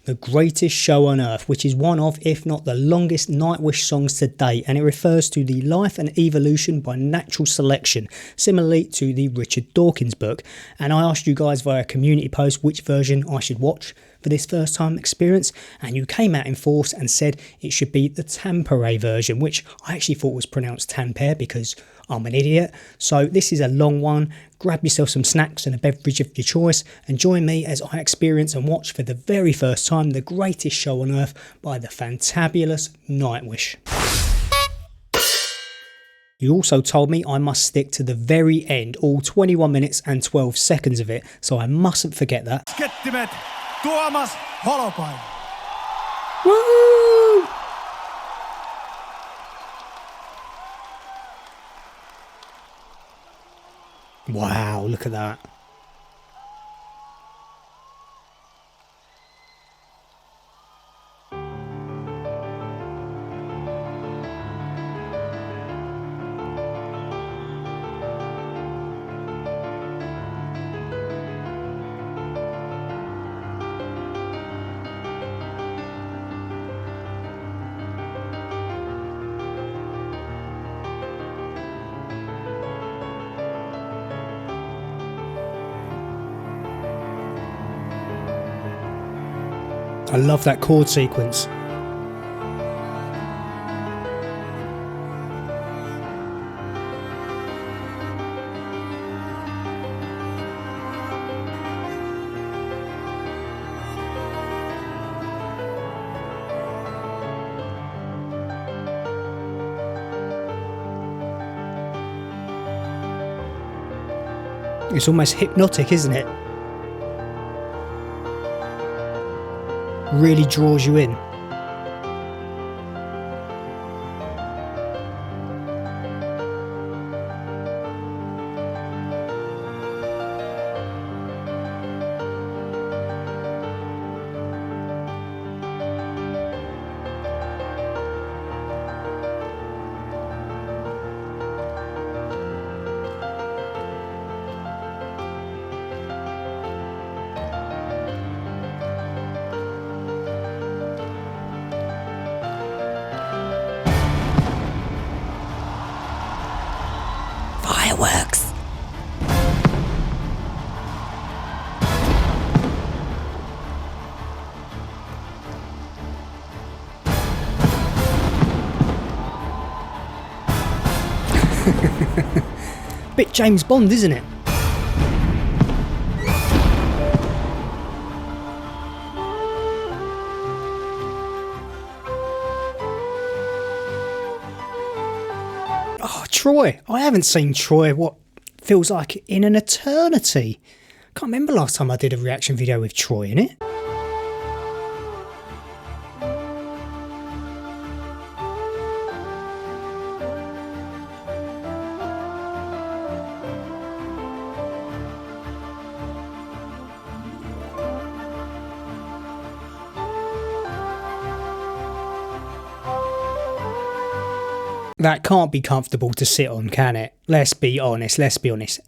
The Greatest Show on Earth, which is one of, if not the longest Nightwish songs to date, and it refers to the life and evolution by natural selection, similarly to the Richard Dawkins book. And I asked you guys via a community post which version I should watch for this first time experience, and you came out in force and said it should be the Tampere version, which I actually thought was pronounced Tampere because I'm an idiot. So this is a long one. Grab yourself some snacks and a beverage of your choice and join me as I experience and watch for the very first time The Greatest Show on Earth by the fantabulous Nightwish. You also told me I must stick to the very end, all 21 minutes and 12 seconds of it, so I mustn't forget that. Kettimet, Tuomas Holopainen. Woo! Wow, look at that. I love that chord sequence. It's almost hypnotic, isn't it? Really draws you in. Fireworks. Bit James Bond, isn't it? Oh, Troy. I haven't seen Troy what feels like in an eternity. Can't remember last time I did a reaction video with Troy in it. That can't be comfortable to sit on, can it? Let's be honest.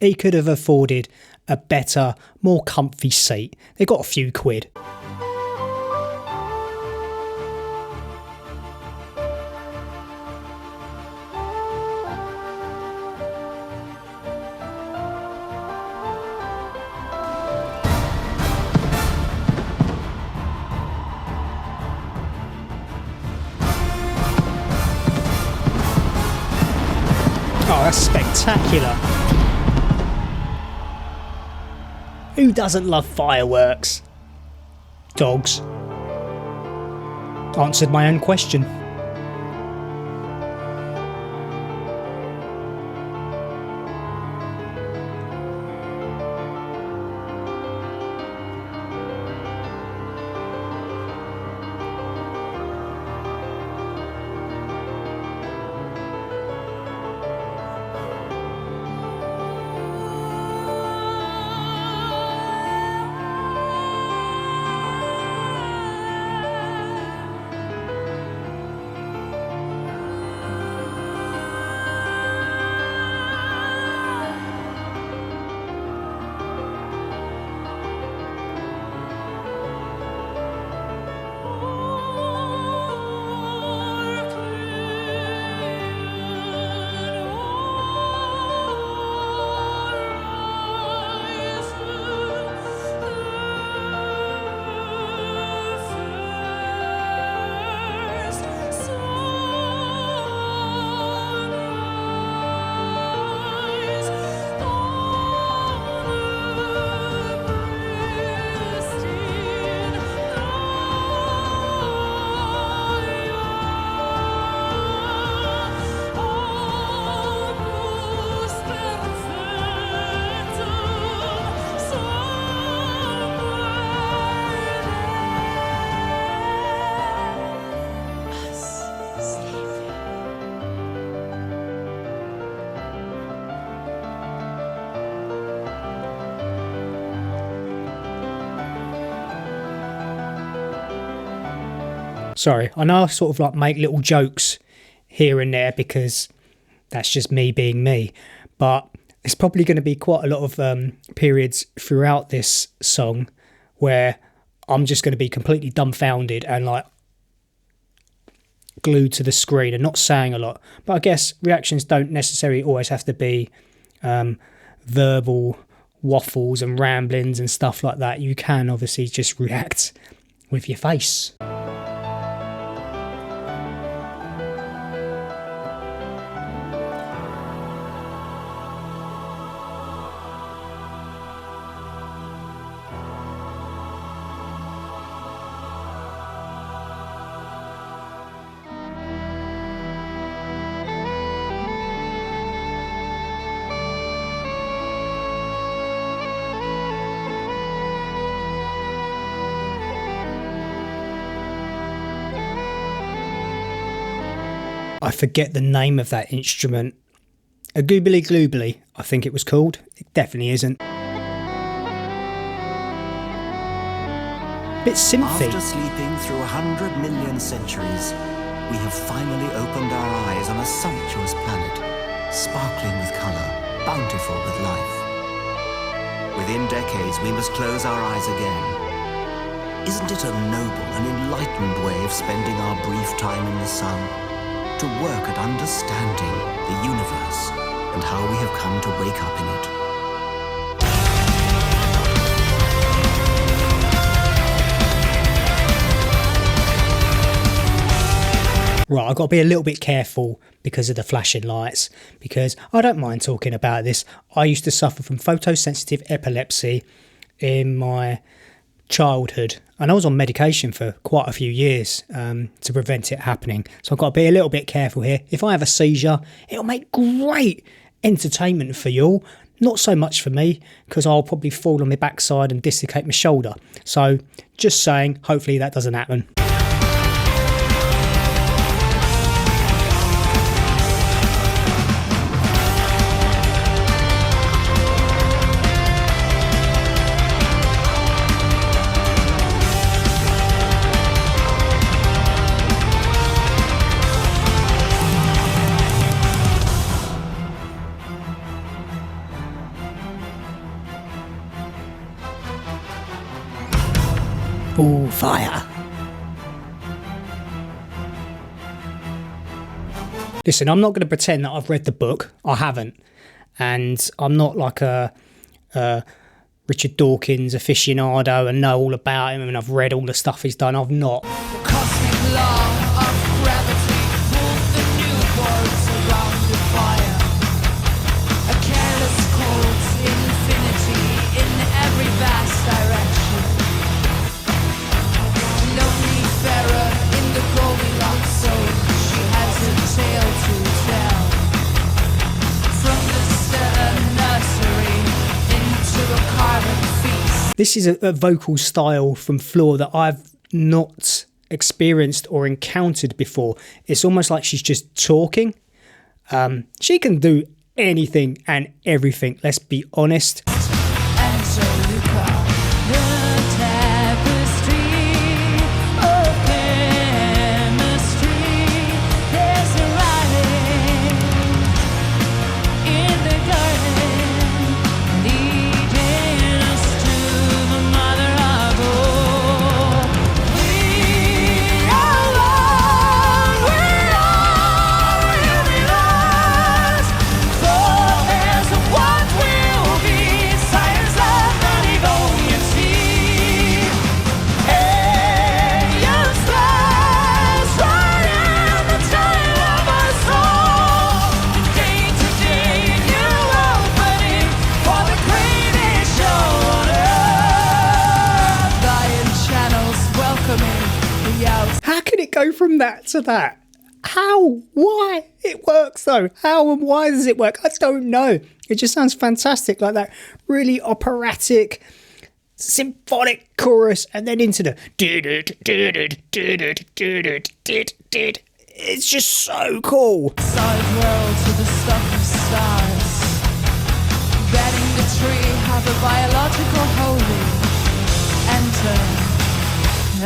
He could have afforded a better, more comfy seat. They got a few quid. Oh, that's spectacular. Who doesn't love fireworks? Dogs. Answered my own question. Sorry, I know I sort of like make little jokes here and there because that's just me being me, but there's probably going to be quite a lot of periods throughout this song where I'm just going to be completely dumbfounded and like glued to the screen and not saying a lot. But I guess reactions don't necessarily always have to be verbal waffles and ramblings and stuff like that. You can obviously just react with your face. I forget the name of that instrument. A goobly gloobly, I think it was called. It definitely isn't. Bit synthy. After sleeping through 100 million centuries, we have finally opened our eyes on a sumptuous planet, sparkling with colour, bountiful with life. Within decades, we must close our eyes again. Isn't it a noble and enlightened way of spending our brief time in the sun? To work at understanding the universe and how we have come to wake up in it. Right, I've got to be a little bit careful because of the flashing lights, because I don't mind talking about this. I used to suffer from photosensitive epilepsy in my childhood, and I was on medication for quite a few years to prevent it happening. So I've got to be a little bit careful here. If I have a seizure, it'll make great entertainment for you all. Not so much for me, because I'll probably fall on my backside and dislocate my shoulder. So just saying, hopefully that doesn't happen. Ooh, fire. Listen, I'm not going to pretend that I've read the book. I haven't. And I'm not like a Richard Dawkins aficionado and know all about him and I've read all the stuff he's done. I've not. The cosmic law of gravity pulled the newborns around the fire. A careless cold infinity in every vast direction. Lonely Pharaoh in the Goldilocks zone, she has a tale to tell. From the stern nursery into a carbon feast. This is a vocal style from Floor that I've not experienced or encountered before. It's almost like she's just talking. She can do anything and everything, let's be honest. Angelica, the tapestry of chemistry. There's a writing in the garden, leading us to the mother of all. We are one, we are universe. For there's what will be, science, love, and evolution. Alien stars right in the tail of us all. Day to day, new opening for the greatest show on earth. Lion channels welcoming the out. How can it go from that to that? How? Why? It works though. How and why does it work? I don't know. It just sounds fantastic, like that really operatic symphonic chorus and then into the it's just so cool. Side world to the stuff of stars. Betting the tree have a biological holding. Enter.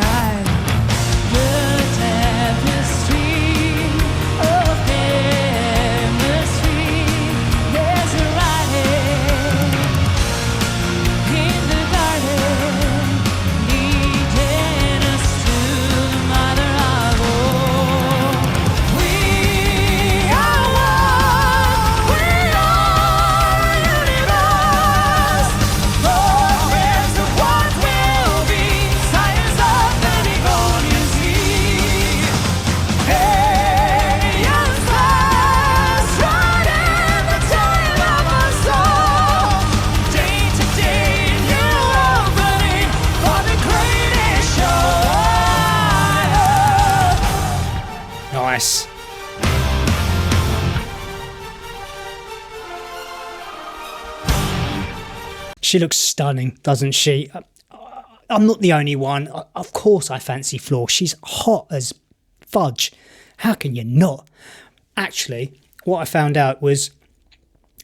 Nine. The She looks stunning, doesn't she? I'm not the only one. Of course I fancy Floor. She's hot as fudge. How can you not? Actually, what I found out was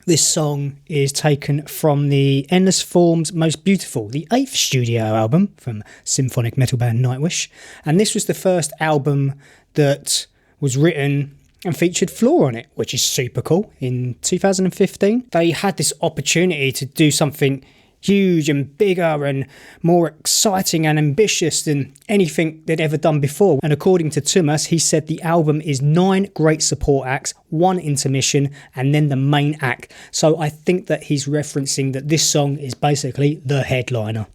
this song is taken from the Endless Forms Most Beautiful, the 8th studio album from symphonic metal band Nightwish. And this was the first album that was written and featured Floor on it, which is super cool. In 2015, they had this opportunity to do something huge and bigger and more exciting and ambitious than anything they'd ever done before. And according to Thomas, he said the album is 9 great support acts, 1 intermission, and then the main act. So I think that he's referencing that this song is basically the headliner.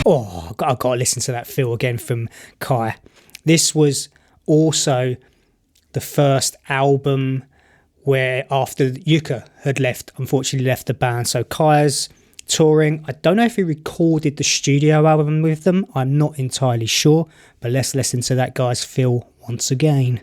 Oh, I've got to listen to that feel again from Kai. This was also the first album where after Yuka had unfortunately left the band. So Kai's touring. I don't know if he recorded the studio album with them. I'm not entirely sure. But let's listen to that guy's feel once again.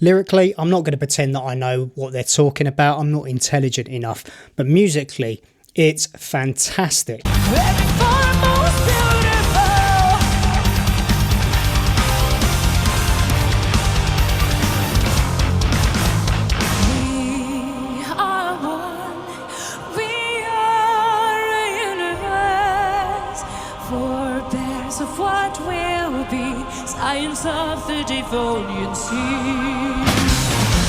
Lyrically, I'm not going to pretend that I know what they're talking about. I'm not intelligent enough. But musically, it's fantastic. Of what will be, science of the Devonian sea.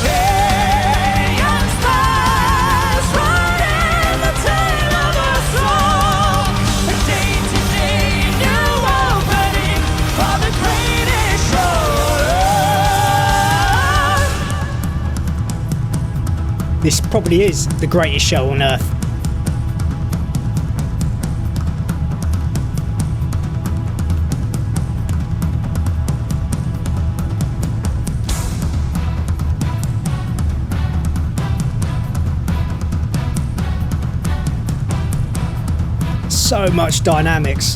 Alien stars riding the tail of a song. A day-to-day new opening for the greatest show. This probably is the greatest show on earth. So much dynamics,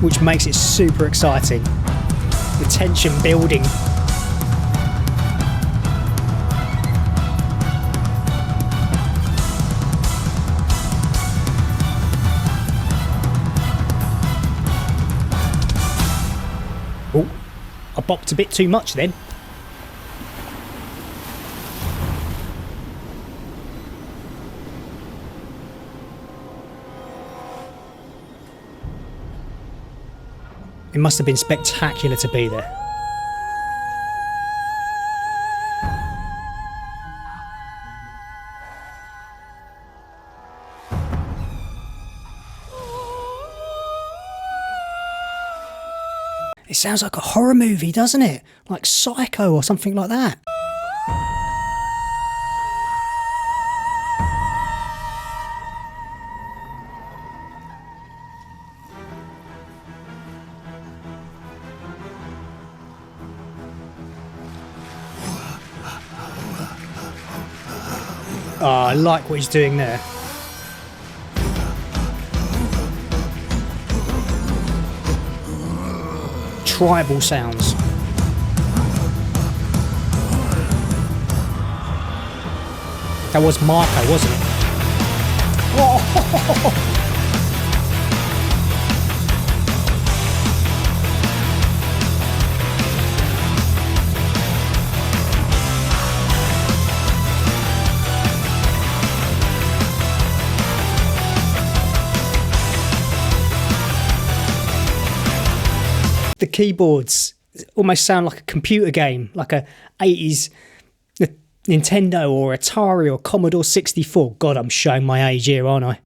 which makes it super exciting. The tension building. Oh, I bopped a bit too much then. It must have been spectacular to be there. It sounds like a horror movie, doesn't it? Like Psycho or something like that. Oh, I like what he's doing there. Tribal sounds. That was Marco, wasn't it? Oh! The keyboards almost sound like a computer game, like a 80s Nintendo or Atari or Commodore 64. God, I'm showing my age here, aren't I?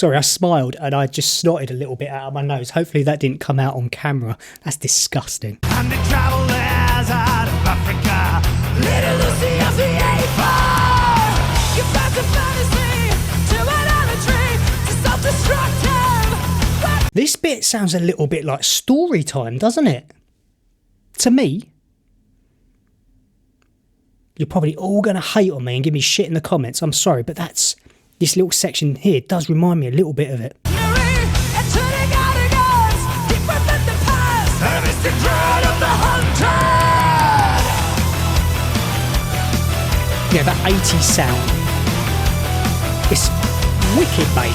Sorry, I smiled and I just snorted a little bit out of my nose. Hopefully that didn't come out on camera. That's disgusting. And the travelers out of Africa, little Lucy of the A4. You found the fantasy to idolatry, to self-destructive. This bit sounds a little bit like story time, doesn't it? To me. You're probably all going to hate on me and give me shit in the comments. I'm sorry, but this little section here does remind me a little bit of it. Yeah, that 80s sound. It's wicked, mate.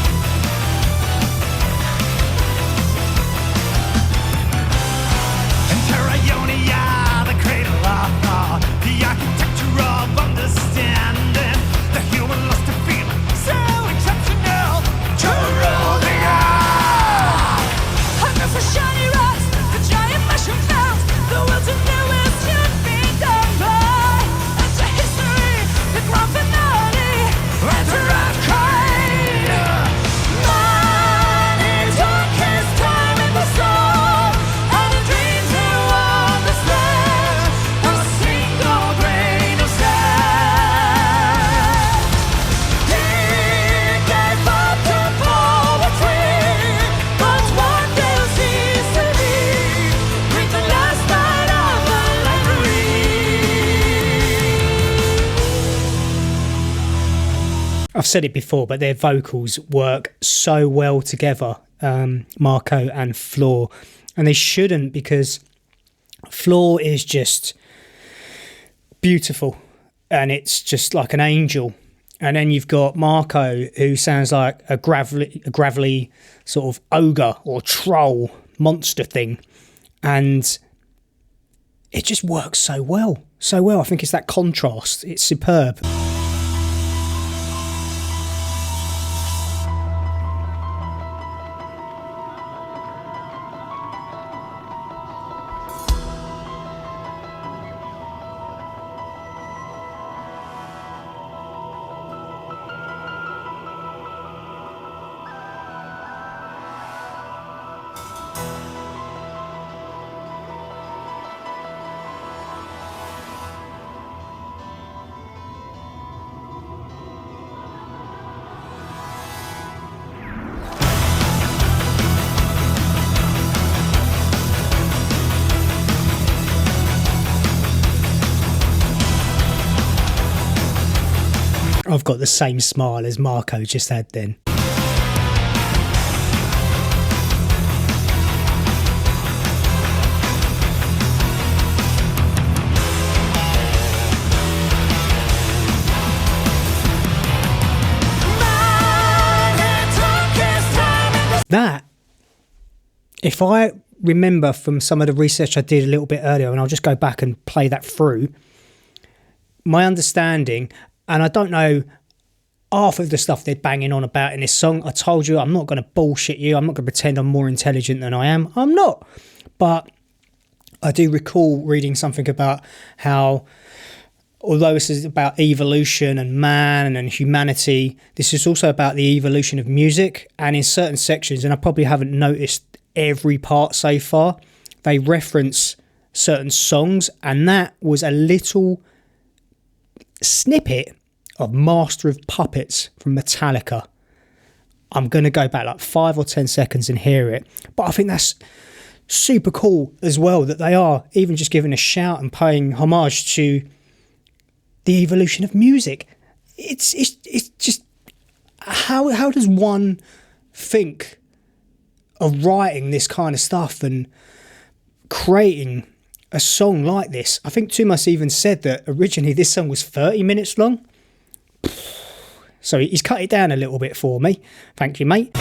And Terraionia, the cradle of thought, the architecture of understanding, the human lust to feel so exceptional, to rule the earth. Hunger for shiny rocks, the giant mushroom clouds, the will to know is should be done by. And to history, the grand finale, enter our kind. Man, he took his time in the storm, and he dreamed to understand a single grain of sand. He gave up to poetry, but one day will cease to be. Read the last line of the library. I've said it before, but their vocals work so well together, Marco and Floor. And they shouldn't, because Floor is just beautiful and it's just like an angel. And then you've got Marco, who sounds like a gravelly sort of ogre or troll monster thing. And it just works so well. So well. I think it's that contrast. It's superb. I've got the same smile as Marco just had then. That, if I remember from some of the research I did a little bit earlier, and I'll just go back and play that through, my understanding, and I don't know half of the stuff they're banging on about in this song. I told you, I'm not going to bullshit you. I'm not going to pretend I'm more intelligent than I am. I'm not. But I do recall reading something about how, although this is about evolution and man and humanity, this is also about the evolution of music. And in certain sections, and I probably haven't noticed every part so far, they reference certain songs. And that was a little snippet of Master of Puppets from Metallica. I'm going to go back like 5 or 10 seconds and hear it. But I think that's super cool as well, that they are even just giving a shout and paying homage to the evolution of music. It's just, how does one think of writing this kind of stuff and creating a song like this? I think Tumas even said that originally this song was 30 minutes long. So he's cut it down a little bit for me. Thank you, mate.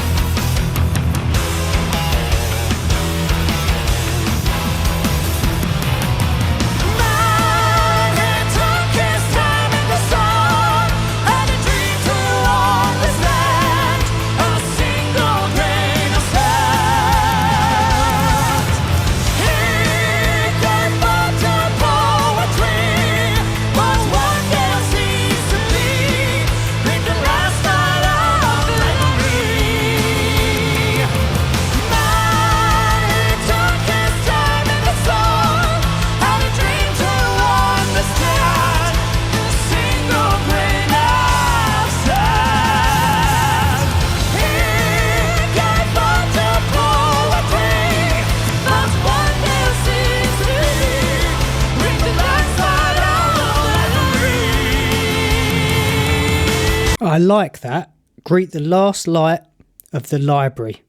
I like that. Greet the last light of the library.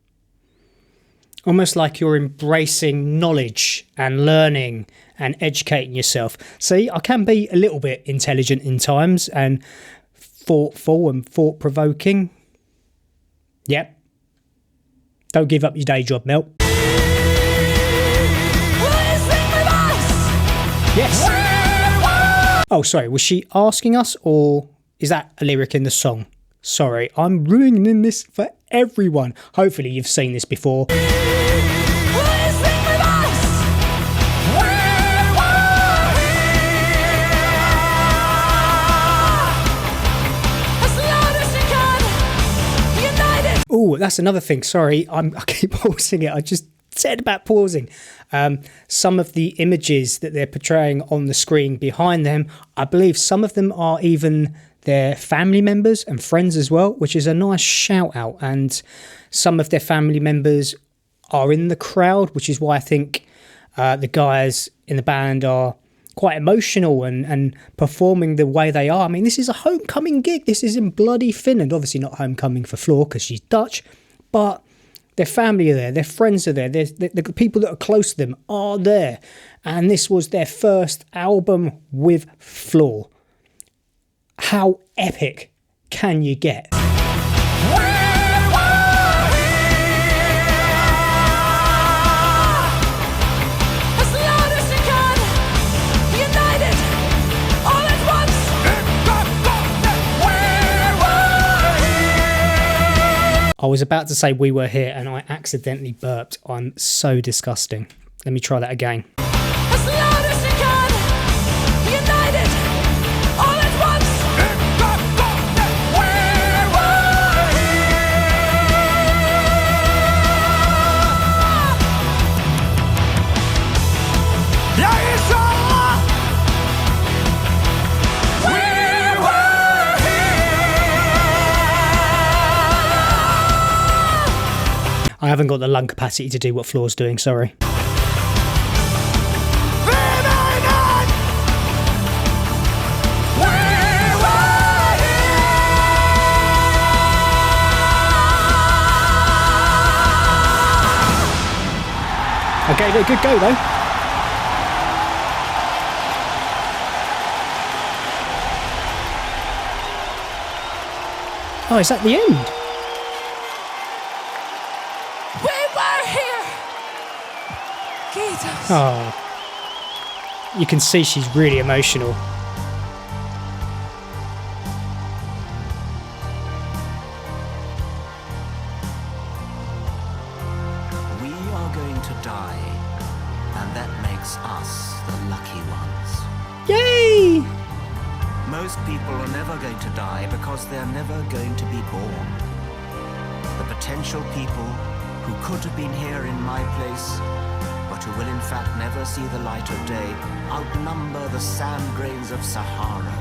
Almost like you're embracing knowledge and learning and educating yourself. See, I can be a little bit intelligent in times and thoughtful and thought-provoking. Yep. Don't give up your day job, Mel. Yes. Oh, sorry. Was she asking us, or is that a lyric in the song? Sorry, I'm ruining this for everyone. Hopefully you've seen this before. Oh, that's another thing. Sorry, I keep pausing it. I just said about pausing. Some of the images that they're portraying on the screen behind them, I believe some of them are even their family members and friends as well, which is a nice shout out. And some of their family members are in the crowd, which is why I think the guys in the band are quite emotional and performing the way they are. I mean, this is a homecoming gig. This is in bloody Finland. Obviously not homecoming for Floor because she's Dutch, but their family are there, their friends are there, the people that are close to them are there. And this was their first album with Floor. How epic can you get? I was about to say we were here and I accidentally burped. I'm so disgusting. Let me try that again. I haven't got the lung capacity to do what Floor's doing, sorry. I gave it a good go though. Oh, is that the end? Oh, you can see she's really emotional. We are going to die, and that makes us the lucky ones. Yay! Most people are never going to die because they're never going to be born. The potential people who could have been here in my place, but who will in fact never see the light of day, outnumber the sand grains of Sahara.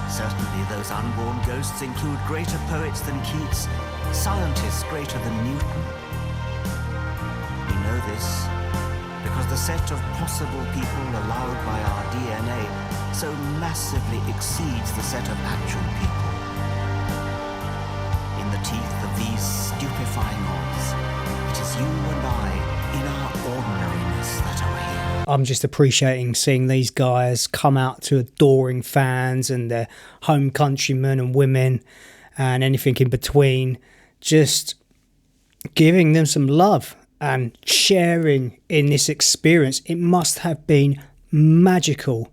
Certainly those unborn ghosts include greater poets than Keats, scientists greater than Newton. We know this because the set of possible people allowed by our DNA so massively exceeds the set of actual people. In the teeth of these stupefying odds, it is you and I, in our ordinariness, that are here. I'm just appreciating seeing these guys come out to adoring fans and their home countrymen and women and anything in between, just giving them some love and sharing in this experience. It must have been magical.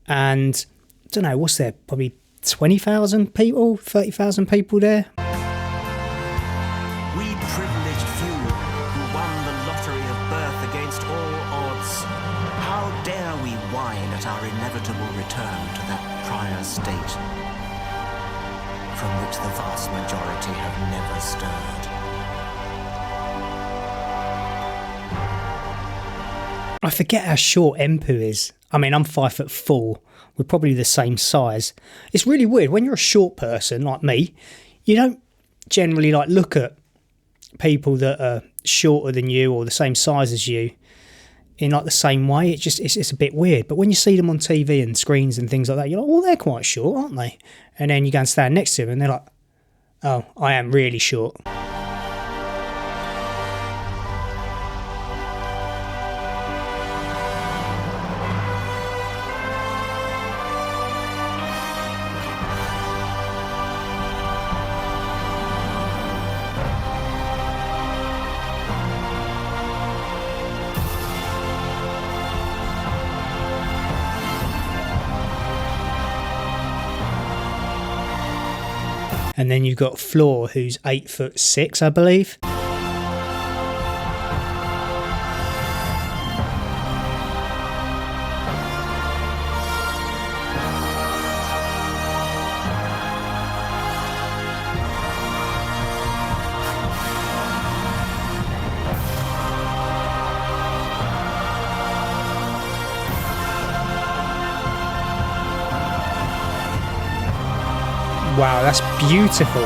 And I don't know, what's there, probably 20,000 people, 30,000 people there? State from which the vast majority have never stirred. I forget how short Empu is. I mean, I'm 5'4". We're probably the same size. It's really weird when you're a short person like me. You don't generally like look at people that are shorter than you or the same size as you in like the same way. It's a bit weird. But when you see them on TV and screens and things like that, you're like, well, they're quite short, aren't they? And then you go and stand next to them and they're like, oh, I am really short. And then you've got Floor, who's 8'6", I believe. Wow, that's beautiful.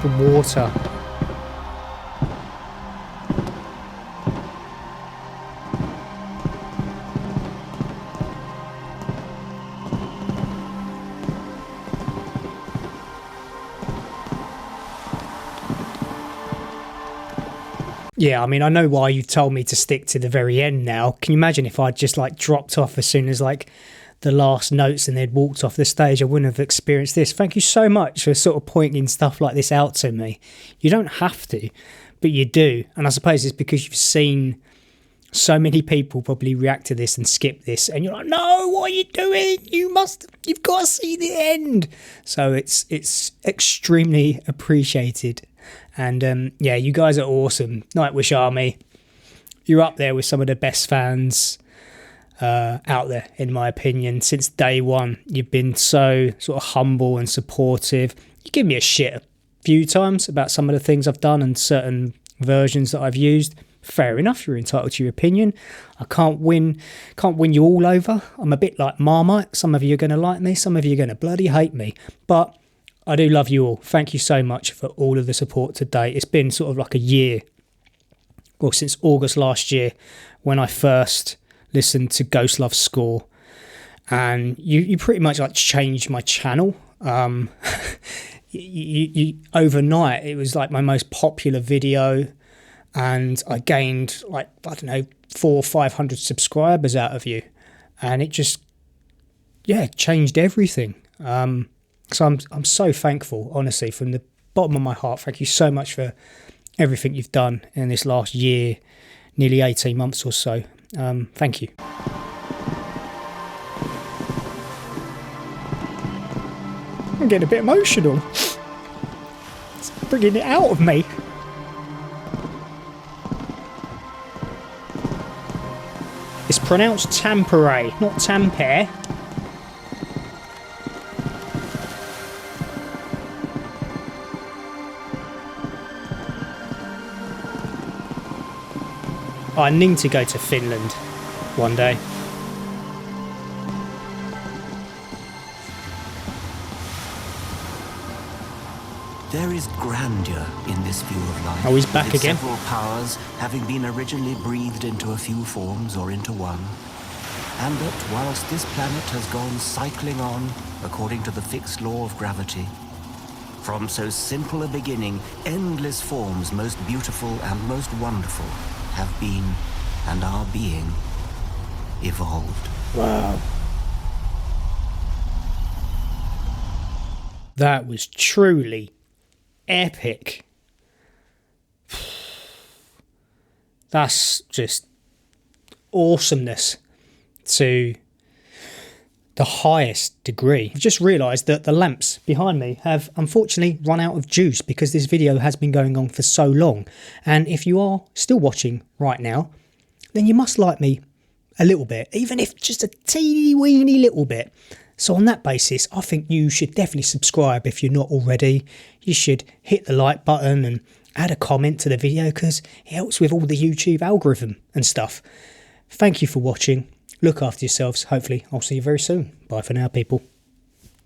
The water. Yeah, I mean, I know why you told me to stick to the very end now. Can you imagine if I'd just like dropped off as soon as like the last notes and they'd walked off the stage? I wouldn't have experienced this. Thank you so much for sort of pointing stuff like this out to me. You don't have to, but you do. And I suppose it's because you've seen so many people probably react to this and skip this. And you're like, no, what are you doing? You've got to see the end. So it's extremely appreciated. And yeah, you guys are awesome. Nightwish Army, you're up there with some of the best fans out there, in my opinion. Since day one, you've been so sort of humble and supportive. You give me a shit a few times about some of the things I've done and certain versions that I've used. Fair enough, you're entitled to your opinion. I can't win you all over. I'm a bit like Marmite. Some of you are going to like me, some of you are going to bloody hate me. But I do love you all. Thank you so much for all of the support to date. It's been sort of like a year, well, since August last year when I first listened to Ghost Love's score. And you pretty much like changed my channel. You overnight, it was like my most popular video. And I gained like, I don't know, 400 or 500 subscribers out of you. And it just, yeah, changed everything. So I'm so thankful, honestly, from the bottom of my heart. Thank you so much for everything you've done in this last year, nearly 18 months or so. Thank you. I'm getting a bit emotional. It's bringing it out of me. It's pronounced Tampere, not Tampere. I need to go to Finland one day. There is grandeur in this view of life. Oh, he's back with its again. Several powers having been originally breathed into a few forms or into one. And that whilst this planet has gone cycling on according to the fixed law of gravity, from so simple a beginning, endless forms most beautiful and most wonderful have been and are being evolved. Wow. That was truly epic. That's just awesomeness to the highest degree. I've just realised that the lamps behind me have unfortunately run out of juice because this video has been going on for so long. And if you are still watching right now, then you must like me a little bit, even if just a teeny weeny little bit. So on that basis, I think you should definitely subscribe if you're not already. You should hit the like button and add a comment to the video because it helps with all the YouTube algorithm and stuff. Thank you for watching. Look after yourselves. Hopefully I'll see you very soon. Bye for now, people.